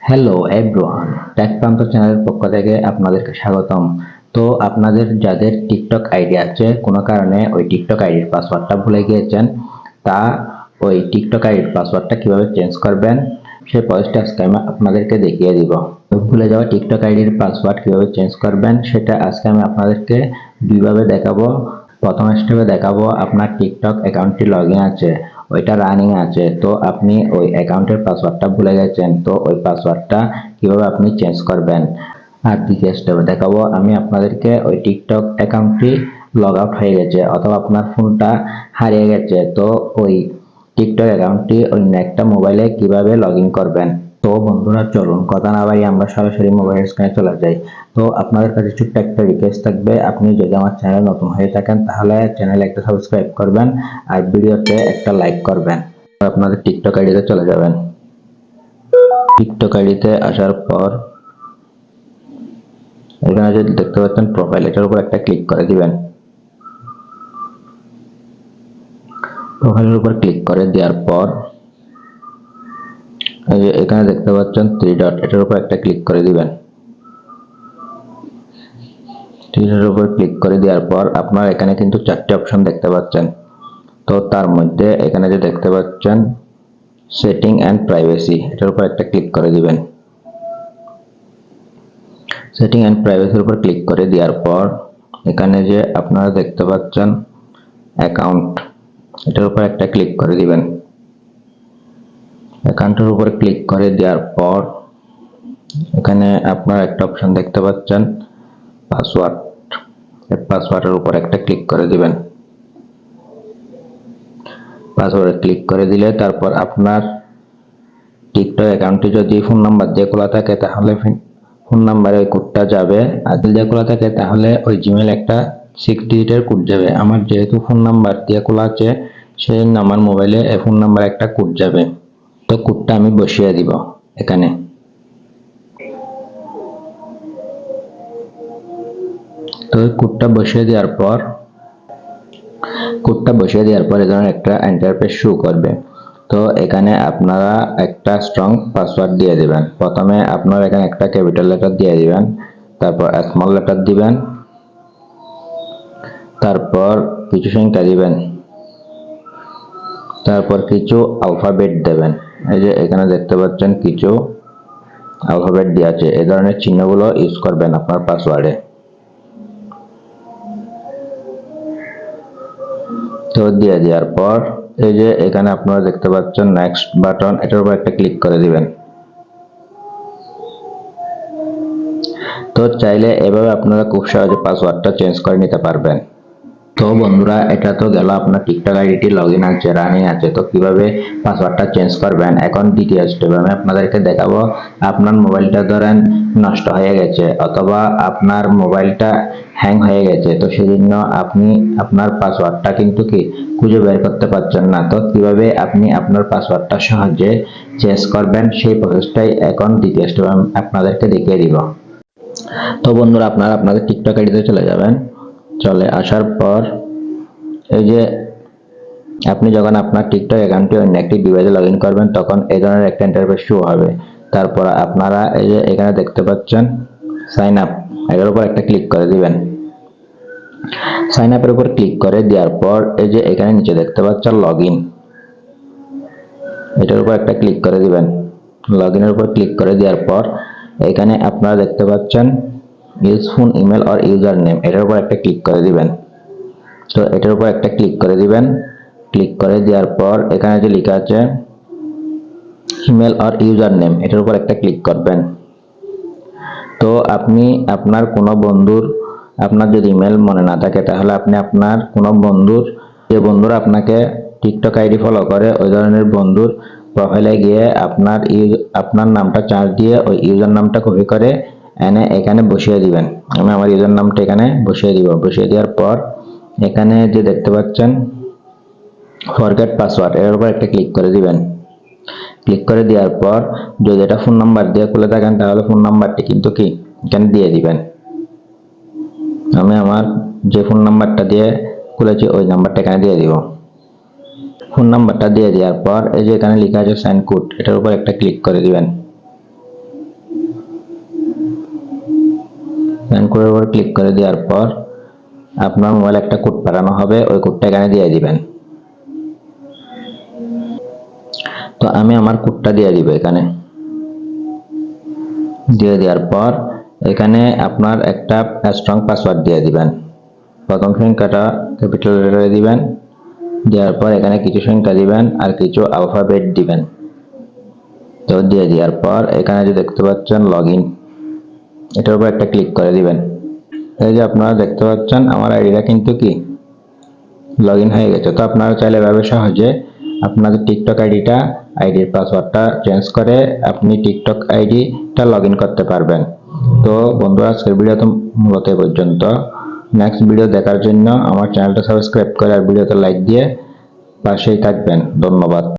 Hello everyone, take প্রান্ত চ্যানেলের পক্ষ থেকে আপনাদেরকে স্বাগতম। তো আপনাদের যাদের টিকটক আইডি আছে, কোনো কারণে ওই টিকটক আইডির পাসওয়ার্ডটা ভুলে গিয়েছেন, তা ওই টিকটক আইডির পাসওয়ার্ডটা কিভাবে চেঞ্জ করবেন সেই প্রসেসটা আজকে আমি আপনাদেরকে দেখিয়ে দিব। ভুলে যাওয়া টিকটক আইডির পাসওয়ার্ড কিভাবে চেঞ্জ করবেন সেটা আজকে আমি আপনাদেরকে দুইভাবে দেখাবো। প্রথম স্টেপে দেখাবো আপনার টিকটক অ্যাকাউন্টটি লগইন আছে, ওইটা রানিং আছে, তো আপনি ওই অ্যাকাউন্টের পাসওয়ার্ডটা ভুলে গেছেন, তো ওই পাসওয়ার্ডটা কিভাবে আপনি চেঞ্জ করবেন। আর দ্বিতীয় স্টেপে দেখাবো আমি আপনাদেরকে ওই টিকটক অ্যাকাউন্টটি লগ আউট হয়ে গেছে অথবা আপনার ফোনটা হারিয়ে গেছে, তো ওই টিকটক অ্যাকাউন্টটি অন্য একটা মোবাইলে কিভাবে লগ ইন করবেন। তো বন্ধুরা চলুন কথা না বাড়িয়ে আমরা সরাসরি মোবাইল স্ক্রিনে চলে যাই। তো আপনাদের কাছে ছোট্ট একটা রিকোয়েস্ট থাকবে, আপনি যদি আমার চ্যানেল নতুন হয়ে থাকেন তাহলে চ্যানেলে একটা সাবস্ক্রাইব করবেন আর ভিডিওতে একটা লাইক করবেন। আপনাদের টিকটক আইডিতে চলে যাবেন। টিকটক আইডিতে আসার পর এখানে যে দেখতে পাচ্ছেন প্রোফাইল, এটার উপর একটা ক্লিক করে দিবেন। প্রোফাইলের উপর ক্লিক করে দেওয়ার পর এই যে এখানে দেখতে পাচ্ছেন থ্রি ডট, এটার উপর একটা ক্লিক করে দিবেন। থ্রি ডটের উপর ক্লিক করে দেওয়ার পর আপনার এখানে কিন্তু চারটি অপশন দেখতে পাচ্ছেন। তো তার মধ্যে এখানে যে দেখতে পাচ্ছেন সেটিং এন্ড প্রাইভেসি, এটার উপর একটা ক্লিক করে দিবেন। সেটিং এন্ড প্রাইভেসির উপর ক্লিক করে দেওয়ার পর এখানে যে আপনারা দেখতে পাচ্ছেন অ্যাকাউন্ট, এটার উপর একটা ক্লিক করে দিবেন। অ্যাকাউন্টের উপর ক্লিক করে দেওয়ার পর এখানে আপনারা একটা অপশন দেখতে পাচ্ছেন পাসওয়ার্ড, এই পাসওয়ার্ডের উপর একটা ক্লিক করে দিবেন। পাসওয়ার্ডে ক্লিক করে দিলে তারপর আপনার টিকটক অ্যাকাউন্টটি যদি ফোন নাম্বার দিয়ে খোলা থাকে তাহলে ফোন নাম্বারে ওই কোডটা যাবে, আর যদি খোলা থাকে তাহলে ওই জিমেল একটা 6 ডিজিটের কোড যাবে। আমার যেহেতু ফোন নাম্বার দিয়ে খোলা আছে সেই আমার মোবাইলে ফোন নাম্বার একটা কোড যাবে, তো কোডটা আমি বসিয়ে দিব এখানে। তো কোডটা বসিয়ে দেওয়ার পর এই ধরনের একটা ইন্টারফেস শো করবে। তো এখানে আপনারা একটা স্ট্রং পাসওয়ার্ড দিয়ে দিবেন। প্রথমে আপনারা এখানে একটা ক্যাপিটাল লেটার দিয়ে দিবেন, তারপর স্মল লেটার দিবেন, তারপর কিছু সংখ্যা দিবেন, তারপর কিছু অ্যালফাবেট দেবেন। এই যে এখানে দেখতে পাচ্ছেন কিছু অ্যালফাবেট দেওয়া আছে, এই ধরনের চিহ্নগুলো ইউজ করবেন আপনার পাসওয়ার্ডে। তো দিয়ে দেওয়ার পর এই যে এখানে আপনারা দেখতে পাচ্ছেন নেক্সট বাটন, এটার উপর একটা ক্লিক করে দিবেন। তো চাইলে এভাবে আপনারা খুব সহজে পাসওয়ার্ডটা চেঞ্জ করে নিতে পারবেন। তো বন্ধুরা এটা তো গেল আপনার টিকটক আইডিটি লগইন আছে, রানিং আছে, তো কিভাবে পাসওয়ার্ডটা চেঞ্জ করবেন। এখন দ্বিতীয় স্টেপে আমি আপনাদেরকে দেখাবো আপনার মোবাইলটা ধরেন নষ্ট হয়ে গেছে অথবা আপনার মোবাইলটা হ্যাং হয়ে গেছে, তো সেজন্য আপনি আপনার পাসওয়ার্ডটা কিন্তু কি খুঁজে বের করতে পারছেন না। তো কিভাবে আপনি আপনার পাসওয়ার্ডটা সহজে চেঞ্জ করবেন সেই প্রসেসটাই এখন দ্বিতীয় স্টেপে আমি আপনাদেরকে দেখিয়ে দিব। তো বন্ধুরা আপনারা আপনাদের টিকটক আইডিতে চলে যাবেন। চলে আসার পর এই যে আপনি যখন আপনার টিকটক অ্যাকাউন্টটি অন্য একটি ডিভাইসে লগ ইন করবেন তখন এই ধরনের একটা ইন্টারফেস শো হবে। তারপর আপনারা এই যে এখানে দেখতে পাচ্ছেন সাইন আপ, এর উপর একটা ক্লিক করে দিবেন। সাইন আপের উপর ক্লিক করে দেওয়ার পর এই যে এখানে নিচে দেখতে পাচ্ছেন লগ ইন, এটার উপর একটা ক্লিক করে দিবেন। লগ ইনের উপর ক্লিক করে দেওয়ার পর এখানে আপনারা দেখতে পাচ্ছেন use phone email or user name, এটার উপর একটা ক্লিক করে দিবেন। তো এটার উপর একটা ক্লিক করে দিবেন। ক্লিক করে দেওয়ার পর এখানে যে লেখা আছে ইমেল অর ইউজার নেম, এটার উপর একটা ক্লিক করবেন। তো আপনি আপনার কোনো বন্ধুর, আপনার যদি ইমেল মনে না থাকে তাহলে আপনি আপনার কোনো বন্ধুর, যে বন্ধুরা আপনাকে টিকটক আইডি ফলো করে ওই ধরনের বন্ধুর প্রোফাইলে গিয়ে আপনার নামটা চার্জ দিয়ে ওই ইউজার নামটা কপি করে এনে এখানে বসিয়ে দিবেন। আমি আমার ইউজার নামটা এখানে বসিয়ে দিব। বসিয়ে দেওয়ার পর এখানে যে দেখতে পাচ্ছেন ফরগেট পাসওয়ার্ড, এর উপর একটা ক্লিক করে দিবেন। ক্লিক করে দেওয়ার পর যদি এটা ফোন নাম্বার দিয়ে খুলে থাকেন তাহলে ফোন নাম্বারটি কিন্তু কি এখানে দিয়ে দিবেন। আমি আমার যে ফোন নাম্বারটা দিয়ে খুলেছি ওই নাম্বারটা এখানে দিয়ে দিব। ফোন নাম্বারটা দিয়ে দেওয়ার পর এই যে এখানে লেখা আছে সাইন কোড, এটার উপর একটা ক্লিক করে দিবেন। সেন্ড কোডের উপর ক্লিক করে দেওয়ার পর আপনার মোবাইলে একটা কোড পাঠানো হবে, ওই কোডটা এখানে দিয়ে দিবেন। তো আমি আমার কোডটা দিয়ে দিব এখানে। দিয়ে দেওয়ার পর এখানে আপনার একটা স্ট্রং পাসওয়ার্ড দিয়ে দিবেন। প্রথম সংখ্যাটা ক্যাপিটাল লেটারে দিবেন, দেওয়ার পর এখানে কিছু সংখ্যা দিবেন আর কিছু অ্যালফাবেট দিবেন। তো দিয়ে দেওয়ার পর এখানে যে দেখতে পাচ্ছেন লগইন, এটার উপর একটা ক্লিক করে দিবেন। এই যে আপনারা দেখতে পাচ্ছেন আমার আইডিটা কিন্তু কি লগইন হয়ে গেছে। তো আপনারা চাইলে এভাবে সহজে আপনাদের টিকটক আইডির পাসওয়ার্ডটা চেঞ্জ করে আপনি টিকটক আইডিটা লগইন করতে পারবেন। তো বন্ধুরা, আজকের ভিডিও তো মূলত এ পর্যন্ত। নেক্সট ভিডিও দেখার জন্য আমার চ্যানেলটা সাবস্ক্রাইব করে আর ভিডিওতে লাইক দিয়ে পাশেই থাকবেন। ধন্যবাদ।